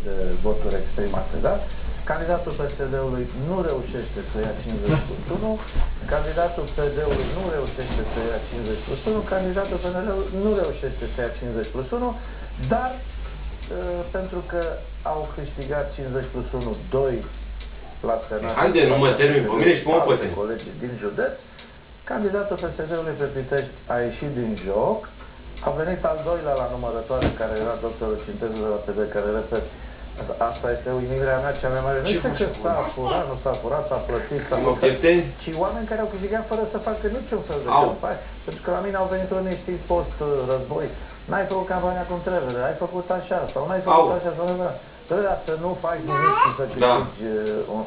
de voturi exprimate, da? Candidatul PSD-ului nu reușește să ia 50+1, candidatul PD-ului nu reușește să ia 50+1, candidatul PNL-ului nu reușește să ia 50+1, dar pentru că au câștigat 50+1 2 la Senat. Haide, nu mă termin pe mine și pe mă poate. Colegii din județ, candidatul PSD-ului pe Pitești a ieșit din joc, a venit al doilea la numărătoare, care era doctorul Cintezu de la PD, care, repet, asta este uimirea mea cea mai mare. Nu știu că s-a furat, nu s-a furat, s-a plătit, s-a plătit, ci oameni care au câștigat fără să facă niciun fel de campanie. Pentru că la mine au venit unii, știți, post-război, n-ai făcut campania cum trebuie, ai făcut așa, sau n-ai făcut așa, sau nu. Să nu faci nimic și să câștigi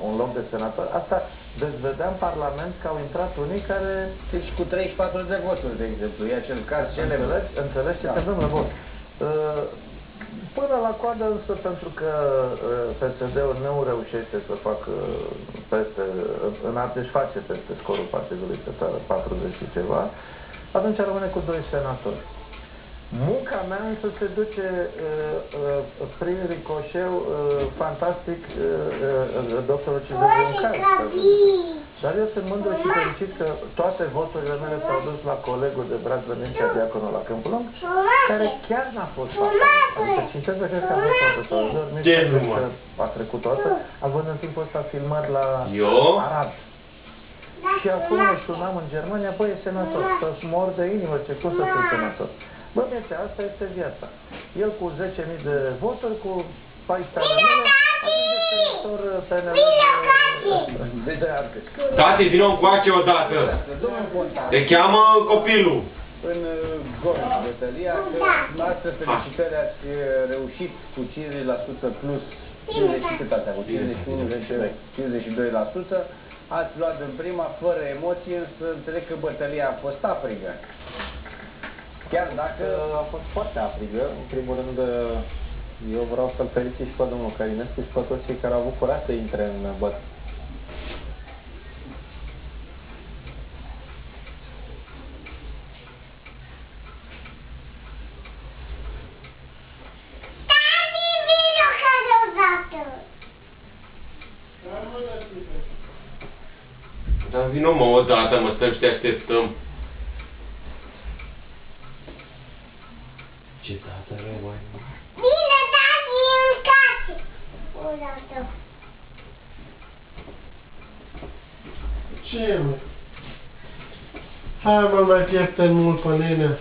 un loc de senator. Asta veți vedea în Parlament că au intrat unii care... Deci cu 34 de voturi, de exemplu, e acel caz celebre. Înțelegi ce se întâmplă, bun. Până la coadă însă, pentru că PSD-ul nu reușește să facă în a face peste scorul partidului pe țară, 40 și ceva, atunci rămâne cu 2 senatori. Munca mea însă se duce prin ricoșeu fantastic doctorul Cintezu în care. Dar eu sunt mândru și fericit că toate voturile mele s-au dus la colegul de braț de Mircea Diaconul la Câmpul Lung, care chiar n-a fost fapt. Adică Cintezu cred că a fost foarte Mircea a trecut toată, având în timpul ăsta filmări la Arad. Și acum îl sunam în Germania, băi, e senator, să-ți mor de inimă, ce cum să fii senator? Bă, bine, asta este viața. El cu 10.000 de voturi, cu 14 ale mele, ajunge senator PNL de Argeș. Tati, vină încoace odată. Te cheamă copilul. În Gorj, Bătălia, că noastră felicitări ați reușit cu 50% plus 50 cât ați avut? 52%. Ați luat în prima, fără emoții, însă înțeleg că bătălia a fost aprigă. Chiar dacă a fost foarte aprigă, în primul rând, eu vreau să-l felicit și pe domnul Călinescu și pe toți cei care au avut curaj să intre în băt. Dar vină mă odată, mă, stăm și te așteptăm. Ce dată rău ai, mă? Bine, tati, în casă! O dată. Ce, mă? Hai, mă, mai piepte mult pe nenea.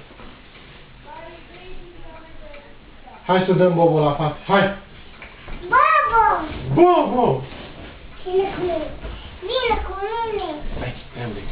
Hai să dăm Bobo la față, hai! Bobo! Bobo! Vine cu mine! Vine cu mine! Hai, hai,